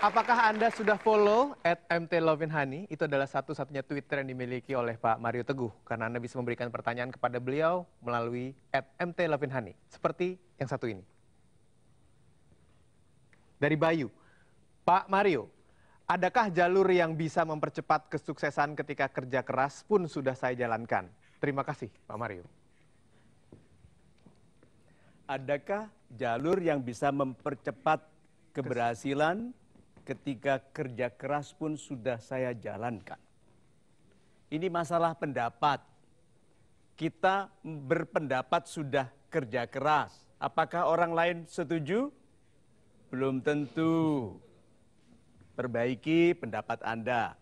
Apakah Anda sudah follow @mtlovinhani? Itu adalah satu-satunya Twitter yang dimiliki oleh Pak Mario Teguh. Karena Anda bisa memberikan pertanyaan kepada beliau melalui @mtlovinhani. Seperti yang satu ini. Dari Bayu. Pak Mario, adakah jalur yang bisa mempercepat kesuksesan ketika kerja keras pun sudah saya jalankan? Terima kasih, Pak Mario. Adakah jalur yang bisa mempercepat keberhasilan ketika kerja keras pun sudah saya jalankan? Ini masalah pendapat. Kita berpendapat sudah kerja keras. Apakah orang lain setuju? Belum tentu. Perbaiki pendapat Anda.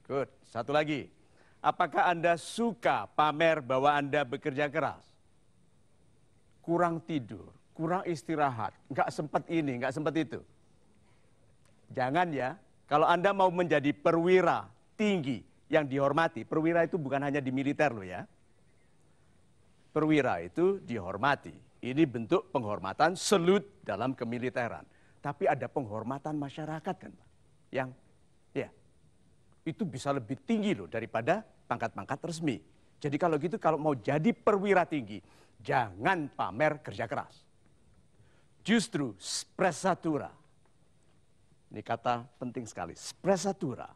Good. Satu lagi. Apakah Anda suka pamer bahwa Anda bekerja keras? Kurang tidur, kurang istirahat, nggak sempat ini, nggak sempat itu. Jangan ya, kalau Anda mau menjadi perwira tinggi yang dihormati, perwira itu bukan hanya di militer loh ya. Perwira itu dihormati. Ini bentuk penghormatan selut dalam kemiliteran. Tapi ada penghormatan masyarakat kan Pak. Yang ya, itu bisa lebih tinggi loh daripada pangkat-pangkat resmi. Jadi kalau gitu, kalau mau jadi perwira tinggi, jangan pamer kerja keras. Justru sprezzatura. Ini kata penting sekali. Sprezzatura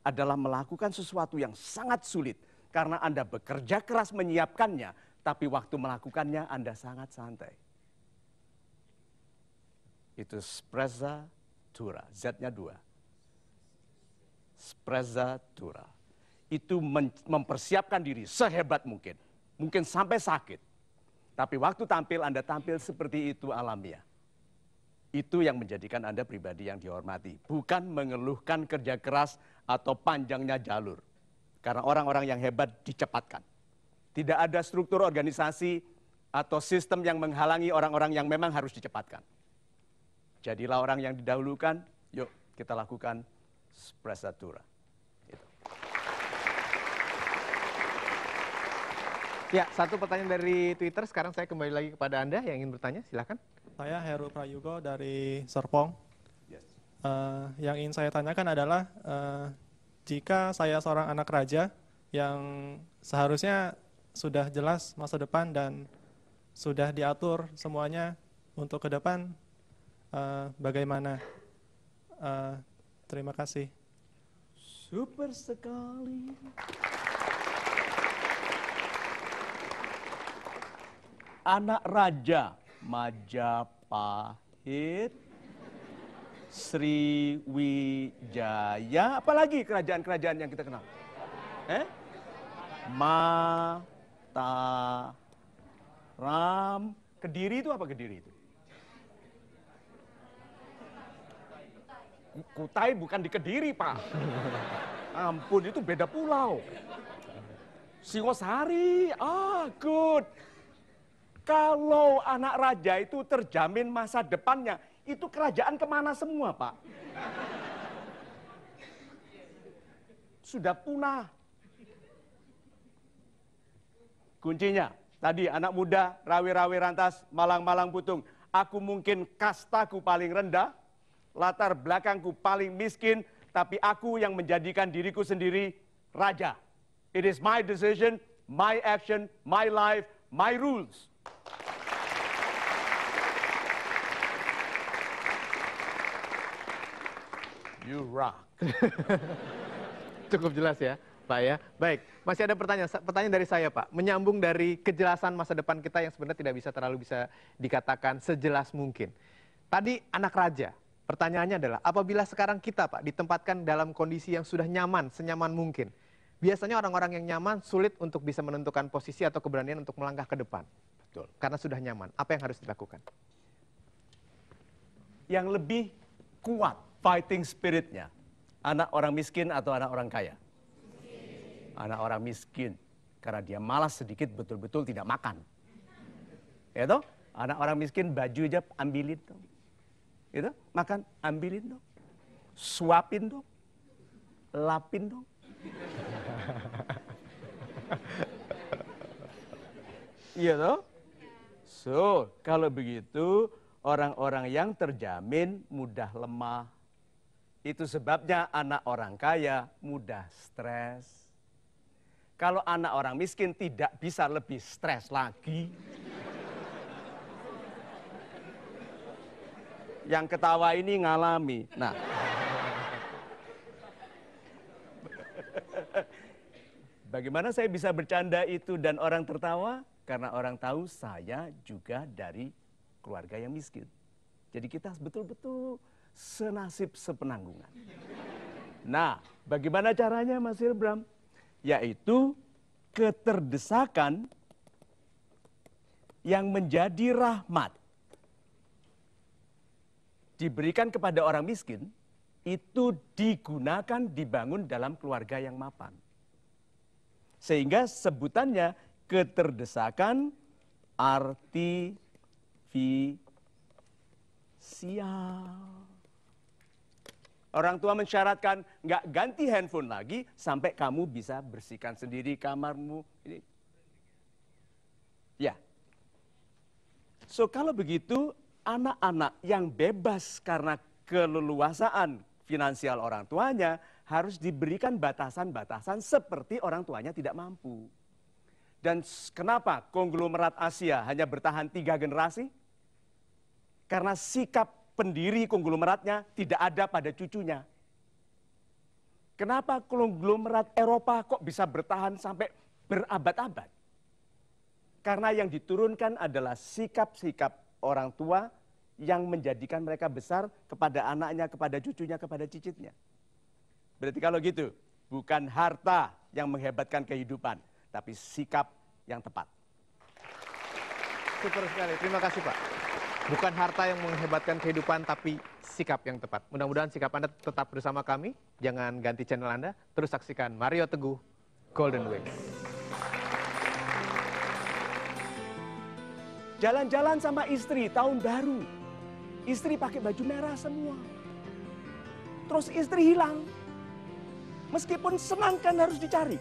adalah melakukan sesuatu yang sangat sulit karena Anda bekerja keras menyiapkannya, tapi waktu melakukannya Anda sangat santai. Itu sprezzatura, Z-nya 2. Sprezzatura. Itu mempersiapkan diri sehebat mungkin. Mungkin sampai sakit. Tapi waktu tampil, Anda tampil seperti itu alamiah. Itu yang menjadikan Anda pribadi yang dihormati. Bukan mengeluhkan kerja keras atau panjangnya jalur. Karena orang-orang yang hebat dicepatkan. Tidak ada struktur organisasi atau sistem yang menghalangi orang-orang yang memang harus dicepatkan. Jadilah orang yang didahulukan, yuk kita lakukan sprezzatura. Ya, satu pertanyaan dari Twitter. Sekarang saya kembali lagi kepada Anda yang ingin bertanya. Silakan. Saya Heru Prayugo dari Serpong. Yes. Yang ingin saya tanyakan adalah, jika saya seorang anak raja yang seharusnya sudah jelas masa depan dan sudah diatur semuanya untuk ke depan, bagaimana? Terima kasih. Super sekali. Anak raja Majapahit, Sriwijaya, apalagi kerajaan-kerajaan yang kita kenal? Mataram, Kediri itu apa Kediri itu? Kutai bukan di Kediri, Pak. Ampun, itu beda pulau. Singosari, good. Kalau anak raja itu terjamin masa depannya, itu kerajaan kemana semua, Pak? Sudah punah. Kuncinya, tadi anak muda, rawi-rawi rantas, malang-malang putung. Aku mungkin kastaku paling rendah, latar belakangku paling miskin, tapi aku yang menjadikan diriku sendiri raja. It is my decision, my action, my life, my rules. You rock. Cukup jelas ya, Pak ya. Baik, masih ada pertanyaan dari saya, Pak. Menyambung dari kejelasan masa depan kita yang sebenarnya tidak bisa dikatakan sejelas mungkin. Tadi anak raja, pertanyaannya adalah apabila sekarang kita, Pak, ditempatkan dalam kondisi yang sudah nyaman, senyaman mungkin. Biasanya orang-orang yang nyaman sulit untuk bisa menentukan posisi atau keberanian untuk melangkah ke depan. Betul. Karena sudah nyaman. Apa yang harus dilakukan? Yang lebih kuat fighting spiritnya, anak orang miskin atau anak orang kaya? Anak orang miskin, karena dia malas sedikit betul-betul tidak makan. Ya toh? Anak orang miskin baju aja ambilin dong. Gitu? Makan ambilin dong. Suapin dong. Lapin dong. Iya toh? So, kalau begitu orang-orang yang terjamin mudah lemah, Itu sebabnya anak orang kaya mudah stres. Kalau anak orang miskin tidak bisa lebih stres lagi. Yang ketawa ini ngalami. Nah, bagaimana saya bisa bercanda itu dan orang tertawa? Karena orang tahu saya juga dari keluarga yang miskin. Jadi kita betul-betul senasib sepenanggungan. Nah, bagaimana caranya Mas Hilbram? Yaitu keterdesakan yang menjadi rahmat diberikan kepada orang miskin, itu digunakan dibangun dalam keluarga yang mapan. Sehingga sebutannya keterdesakan artifisial. Orang tua mensyaratkan nggak ganti handphone lagi sampai kamu bisa bersihkan sendiri kamarmu. Ya. So kalau begitu, anak-anak yang bebas karena keleluasaan finansial orang tuanya harus diberikan batasan-batasan seperti orang tuanya tidak mampu. Dan kenapa konglomerat Asia hanya bertahan 3 generasi? Karena sikap pendiri konglomeratnya tidak ada pada cucunya. Kenapa konglomerat Eropa kok bisa bertahan sampai berabad-abad? Karena yang diturunkan adalah sikap-sikap orang tua yang menjadikan mereka besar kepada anaknya, kepada cucunya, kepada cicitnya. Berarti kalau gitu, bukan harta yang menghebatkan kehidupan, tapi sikap yang tepat. Super sekali, terima kasih Pak. Bukan harta yang menghebatkan kehidupan, tapi sikap yang tepat. Mudah-mudahan sikap Anda tetap bersama kami. Jangan ganti channel Anda, terus saksikan Mario Teguh, Golden Wings. Jalan-jalan sama istri tahun baru. Istri pakai baju merah semua. Terus istri hilang. Meskipun senang kan harus dicari.